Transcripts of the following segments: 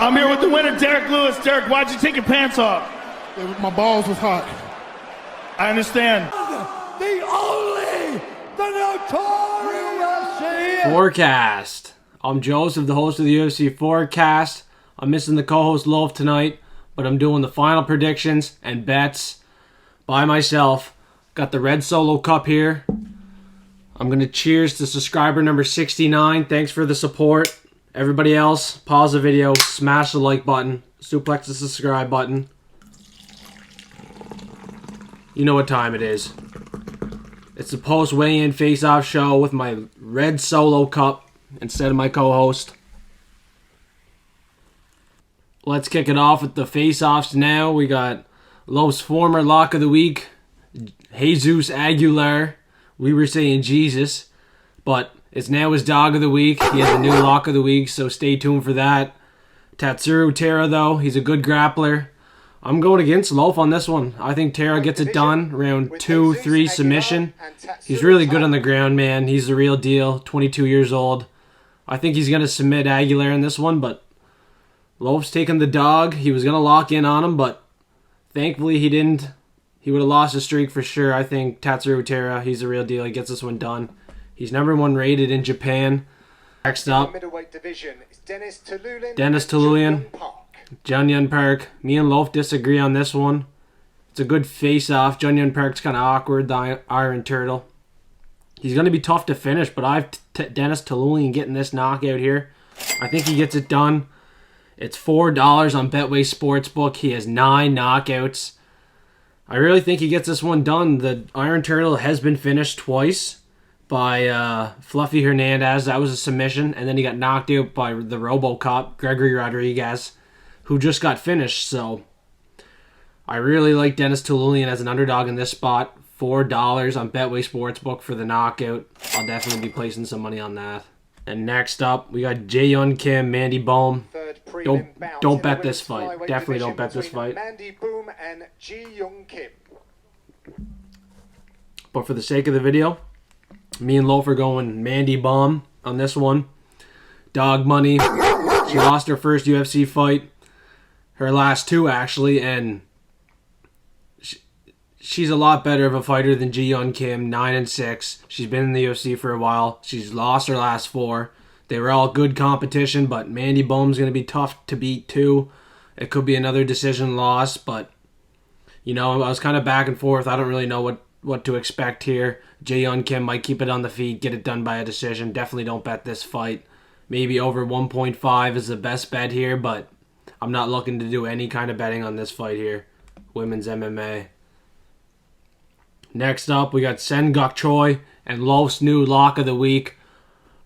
I'm here with the winner, Derrick Lewis. Derrick, why'd you take your pants off? My balls was hot. I understand. The only, the notorious Forecast. I'm Joseph, the host of the UFC Forecast. I'm missing the co-host Loaf tonight, but I'm doing the final predictions and bets by myself. Got the red solo cup here. I'm going to cheers to subscriber number 69. Thanks for the support. Everybody else, pause the video, smash the like button, suplex the subscribe button. You know what time it is. It's the post weigh-in face-off show with my red solo cup instead of my co-host. Let's kick it off with the face-offs now. We got Lowe's former lock of the week, Jesus Aguilar. We were saying Jesus, but it's now his dog of the week. He has a new lock of the week, so stay tuned for that. Tatsuro Taira, though, he's a good grappler. I'm going against Loaf on this one. I think Taira gets it done. Round 2-3 submission. He's really good on the ground, man. He's the real deal. 22 years old. I think he's going to submit Aguilar in this one, but Loaf's taking the dog. He was going to lock in on him, but thankfully he didn't. He would have lost his streak for sure. I think Tatsuro Taira, he's the real deal. He gets this one done. He's number 1 rated in Japan. Next up, middleweight division is Denis Tiuliulin, JeongYeong Park. Me and Loaf disagree on this one. It's a good face-off. JeongYeong Park's kind of awkward, the Iron Turtle. He's going to be tough to finish, but I've Denis Tiuliulin getting this knockout here. I think he gets it done. It's $4 on Betway Sportsbook. He has 9 knockouts. I really think he gets this one done. The Iron Turtle has been finished twice by Fluffy Hernandez. That was a submission. And then he got knocked out by the RoboCop, Gregory Rodriguez, who just got finished. So I really like Denis Tiuliulin as an underdog in this spot. $4 on Betway Sportsbook for the knockout. I'll definitely be placing some money on that. And next up, we got Jaeyeon Kim, Mandy Bohm. Don't bet this fight. Definitely don't bet this fight. Mandy, Bohm, and Ji-Young Kim. But for the sake of the video, me and Loaf are going Mandy Bohm on this one. Dog money. She lost her first UFC fight. Her last 2, actually, and she's a lot better of a fighter than Jaeyeon Kim, 9-6. She's been in the UFC for a while. She's lost her last 4. They were all good competition, but Mandy Bohm's going to be tough to beat too. It could be another decision loss, but you know, I was kind of back and forth. I don't really know what to expect here. Jaeyeon Kim might keep it on the feet, get it done by a decision. Definitely don't bet this fight. Maybe over 1.5 is the best bet here, but I'm not looking to do any kind of betting on this fight here. Women's MMA. Next up, we got SeungGuk Choi and Loaf's new lock of the week,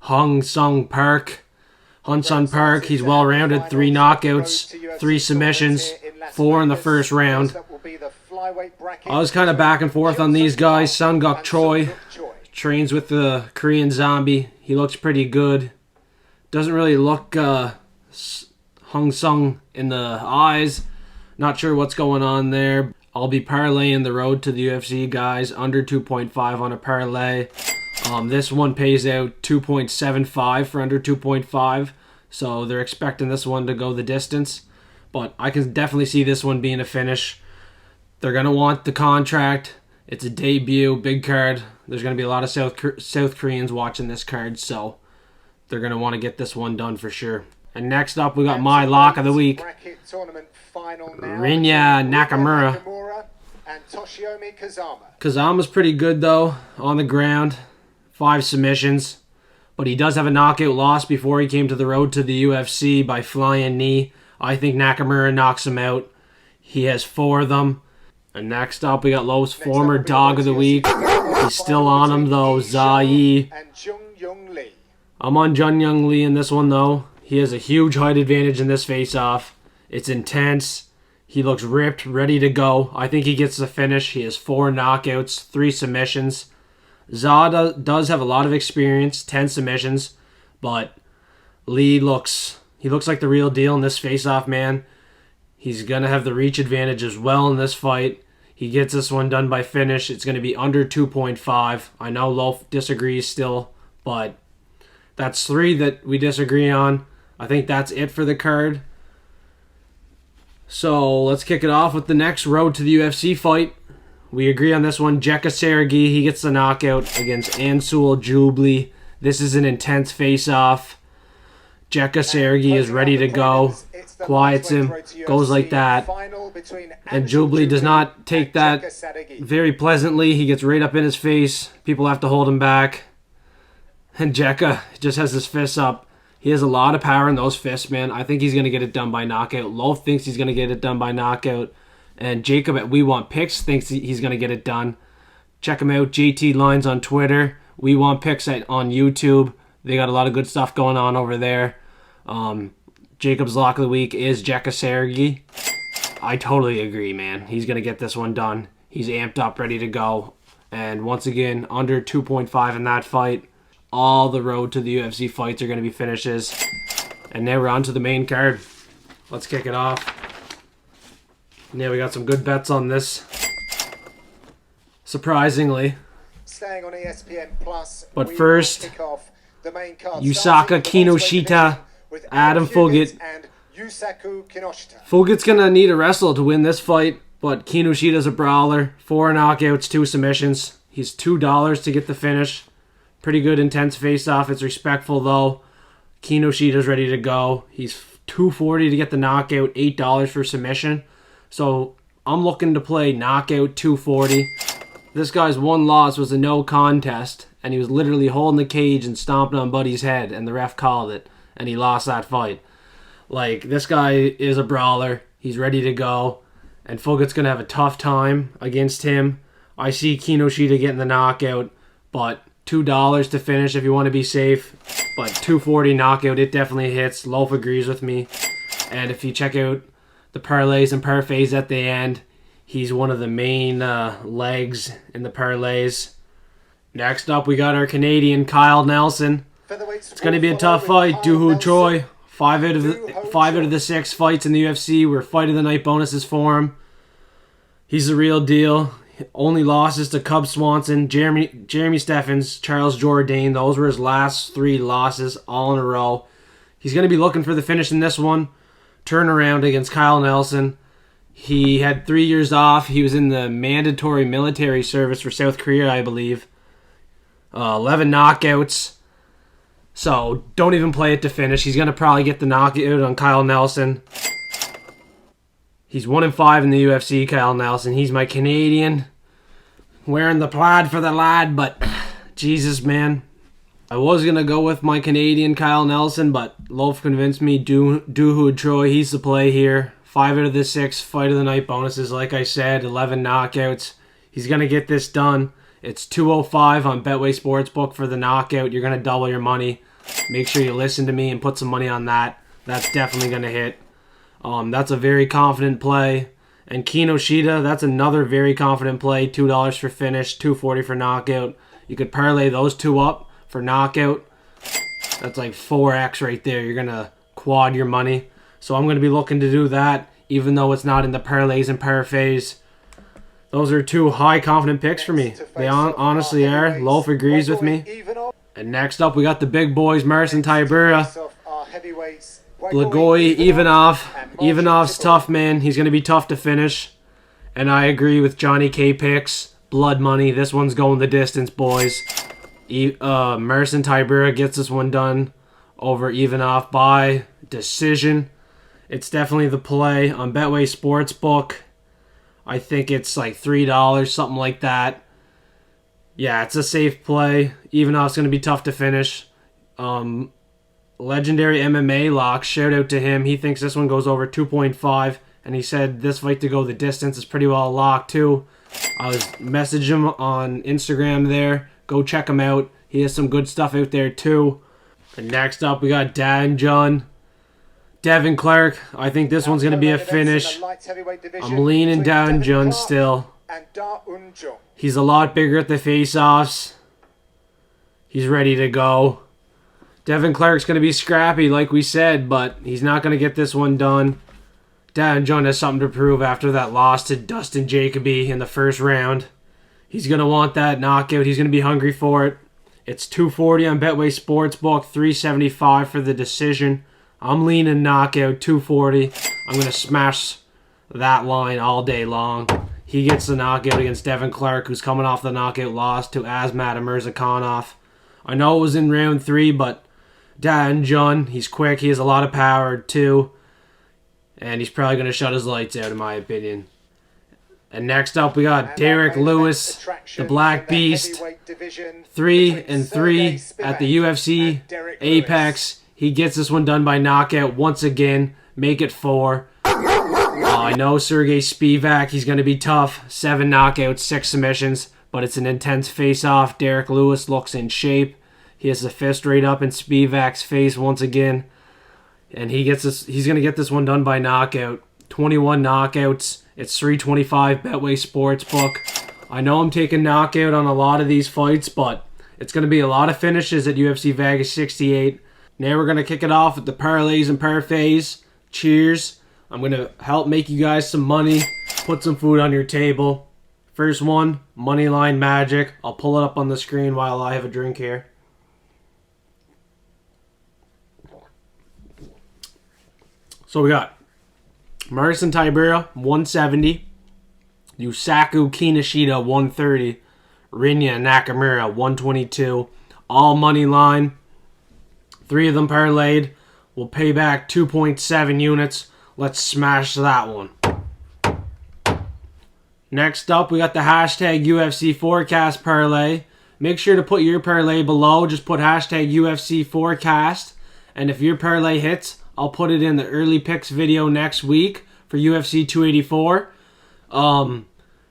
HyunSung Park. HyunSung Park, he's well-rounded. 3 knockouts, 3 submissions, 4 in the first round. I was kind of back and forth on these guys. SeungGuk Choi trains with the Korean Zombie. He looks pretty good. Doesn't really look HyunSung in the eyes. Not sure what's going on there. I'll be parlaying the road to the UFC, guys. Under 2.5 on a parlay. This one pays out 2.75 for under 2.5. So they're expecting this one to go the distance. But I can definitely see this one being a finish. They're going to want the contract. It's a debut, big card. There's going to be a lot of South Koreans watching this card. So they're going to want to get this one done for sure. And next up, we got my lock of the week. Rinya Nakamura. And Toshiomi Kazama. Kazama's pretty good, though, on the ground. 5 submissions. But he does have a knockout loss before he came to the road to the UFC by flying knee. I think Nakamura knocks him out. He has 4 of them. And next up, we got Lowe's former dog of the week. He's still on him, though. Yi and JeongYeong Lee. I'm on JeongYeong Lee in this one, though. He has a huge height advantage in this face-off. It's intense. He looks ripped, ready to go. I think he gets the finish. He has 4 knockouts, 3 submissions. Zada does have a lot of experience, 10 submissions, but Lee looks like the real deal in this face-off, man. He's going to have the reach advantage as well in this fight. He gets this one done by finish. It's going to be under 2.5. I know Loaf disagrees still, but that's 3 that we disagree on. I think that's it for the card. So let's kick it off with the next road to the UFC fight. We agree on this one. Jeka Saragih, he gets the knockout against Anshul Jubli. This is an intense face-off. Jeka Saragih is ready to go. Quiets him, goes like that. And Jubli does not take that very pleasantly. He gets right up in his face. People have to hold him back. And Jeka just has his fists up. He has a lot of power in those fists, man. I think he's going to get it done by knockout. Loaf thinks he's going to get it done by knockout. And Jacob at We Want Picks thinks he's going to get it done. Check him out, JT Lines on Twitter. We Want Picks on YouTube. They got a lot of good stuff going on over there. Jacob's Lock of the Week is Jeka Saragih. I totally agree, man. He's going to get this one done. He's amped up, ready to go. And once again, under 2.5 in that fight. All the road to the UFC fights are going to be finishes. And now we're on to the main card. Let's kick it off. Yeah, we got some good bets on this. Surprisingly. Staying on ESPN Plus. But first, Yusaku Kinoshita, Adam Fugitt. And Yusaku Kinoshita. Fugitt's going to need a wrestle to win this fight, but Kinoshita's a brawler. 4 knockouts, 2 submissions. He's $2 to get the finish. Pretty good intense face-off. It's respectful, though. Kinoshita's ready to go. He's $2.40 to get the knockout, $8 for submission. So I'm looking to play knockout $2.40. This guy's one loss was a no contest, and he was literally holding the cage and stomping on Buddy's head, and the ref called it, and he lost that fight. Like, this guy is a brawler. He's ready to go, and Fugitt's going to have a tough time against him. I see Kinoshita getting the knockout, but $2 to finish if you want to be safe. But $2.40 knockout, it definitely hits. Loaf agrees with me. And if you check out the parlays and parfaits at the end, he's one of the main legs in the parlays. Next up, we got our Canadian Kyle Nelson. It's going to be a tough fight. Dooho Choi. 5 out of the 6 fights in the UFC were fight of the night bonuses for him. He's the real deal. Only losses to Cub Swanson, Jeremy Stephens, Charles Jourdain. Those were his last 3 losses all in a row. He's going to be looking for the finish in this one. Turnaround against Kyle Nelson. He had 3 years off. He was in the mandatory military service for South Korea, I believe. 11 knockouts. So don't even play it to finish. He's going to probably get the knockout on Kyle Nelson. He's 1-5 in the UFC, Kyle Nelson. He's my Canadian. Wearing the plaid for the lad, but Jesus, man. I was going to go with my Canadian Kyle Nelson, but Loaf convinced me. Dooho Choi, he's the play here. 5 out of the 6 fight of the night bonuses, like I said. 11 knockouts. He's going to get this done. It's $2.05 on Betway Sportsbook for the knockout. You're going to double your money. Make sure you listen to me and put some money on that. That's definitely going to hit. That's a very confident play. And Kinoshita, that's another very confident play. $2 for finish, $2.40 for knockout. You could parlay those 2 up for knockout. That's like 4x right there. You're going to quad your money. So I'm going to be looking to do that, even though it's not in the parlays and parfaits. Those are 2 high confident picks for me. They honestly are. Loaf agrees with me. And next up, we got the big boys, Marcin, Tybura. Blagoy, Ivanov's tough, man. He's going to be tough to finish. And I agree with Johnny K picks. Blood money. This one's going the distance, boys. Marcin Tybura gets this one done over Ivanov by decision. It's definitely the play on Betway Sportsbook. I think it's like $3, something like that. Yeah, it's a safe play. Ivanov's going to be tough to finish. Legendary MMA Lock, shout out to him. He thinks this one goes over 2.5, and he said this fight to go the distance is pretty well locked too. I was messaging him on Instagram there. Go check him out. He has some good stuff out there too. And next up, we got Dan John. Devin Clark. I think this one's going to be a finish. I'm leaning down John still. He's a lot bigger at the face-offs. He's ready to go. Devin Clark's going to be scrappy, like we said, but he's not going to get this one done. Dan John has something to prove after that loss to Dustin Jacoby in the first round. He's going to want that knockout. He's going to be hungry for it. It's $2.40 on Betway Sportsbook, $3.75 for the decision. I'm leaning knockout, $2.40. I'm going to smash that line all day long. He gets the knockout against Devin Clark, who's coming off the knockout loss to Azmat Amirzakanov. I know it was in round 3, but Dan Jun, he's quick. He has a lot of power, too. And he's probably going to shut his lights out, in my opinion. And next up, we got Derrick Lewis, the Black Beast. 3-3 at the UFC Apex. He gets this one done by knockout once again. Make it 4. I know Sergey Spivac, he's going to be tough. 7 knockouts, 6 submissions. But it's an intense face-off. Derrick Lewis looks in shape. He has the fist right up in Spivac's face once again. And he's going to get this one done by knockout. 21 knockouts. It's 325 Betway Sportsbook. I know I'm taking knockout on a lot of these fights, but it's going to be a lot of finishes at UFC Vegas 68. Now we're going to kick it off with the parlays and parfaits. Cheers. I'm going to help make you guys some money. Put some food on your table. First one, Moneyline Magic. I'll pull it up on the screen while I have a drink here. So we got Marcin Tybura, 170. Yusaku Kinoshita, 130. Rinya Nakamura, 122. All money line. 3 of them parlayed. We'll pay back 2.7 units. Let's smash that one. Next up, we got the hashtag UFC Forecast Parlay. Make sure to put your parlay below. Just put hashtag UFC Forecast. And if your parlay hits, I'll put it in the early picks video next week for UFC 284.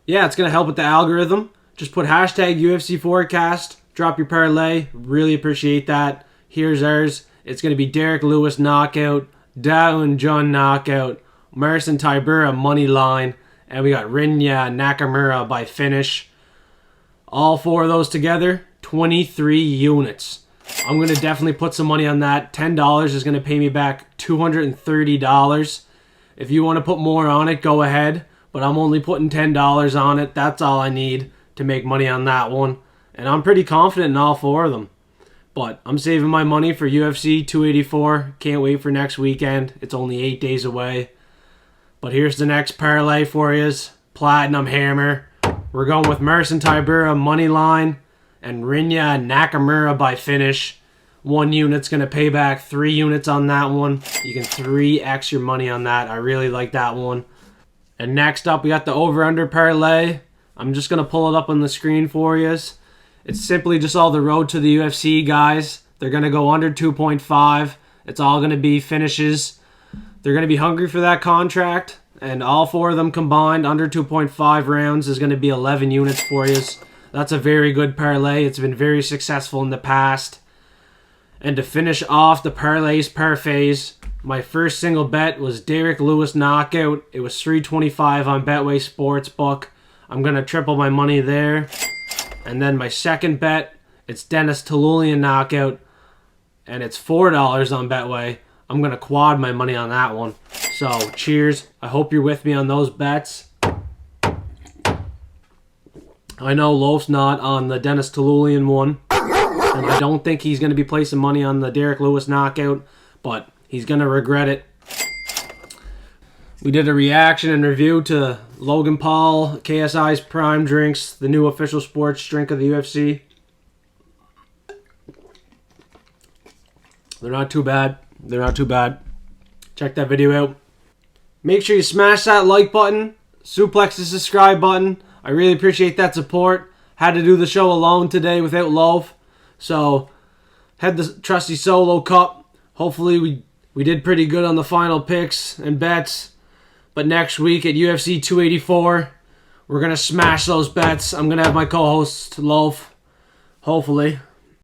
Yeah, it's going to help with the algorithm. Just put hashtag UFC Forecast. Drop your parlay. Really appreciate that. Here's ours. It's going to be Derrick Lewis knockout, Daun Jun knockout, Marcin Tybura money line, and we got Rinya Nakamura by finish. All 4 of those together, 23 units. I'm going to definitely put some money on that. $10 is going to pay me back $230. If you want to put more on it, go ahead. But I'm only putting $10 on it. That's all I need to make money on that one. And I'm pretty confident in all 4 of them. But I'm saving my money for UFC 284. Can't wait for next weekend. It's only 8 days away. But here's the next parlay for you. Platinum Hammer. We're going with Marcin Tybura money line and Rinya Nakamura by finish. 1 unit's going to pay back 3 units on that one. You can 3x your money on that. I really like that one. And next up, we got the over-under parlay. I'm just going to pull it up on the screen for you. It's simply just all the road to the UFC guys. They're going to go under 2.5. It's all going to be finishes. They're going to be hungry for that contract. And all 4 of them combined under 2.5 rounds is going to be 11 units for you. That's a very good parlay. It's been very successful in the past. And to finish off the parlays parfaits, my first single bet was Derrick Lewis knockout. It was $325 on Betway Sportsbook. I'm going to triple my money there. And then my second bet, it's Denis Tiuliulin knockout. And it's $4 on Betway. I'm going to quad my money on that one. So, cheers. I hope you're with me on those bets. I know Loaf's not on the Denis Tiuliulin one. And I don't think he's going to be placing money on the Derrick Lewis knockout. But he's going to regret it. We did a reaction and review to Logan Paul, KSI's Prime Drinks, the new official sports drink of the UFC. They're not too bad. They're not too bad. Check that video out. Make sure you smash that like button. Suplex the subscribe button. I really appreciate that support. Had to do the show alone today without Loaf. So, had the trusty solo cup. Hopefully we did pretty good on the final picks and bets. But next week at UFC 284, we're going to smash those bets. I'm going to have my co-host, Loaf. Hopefully.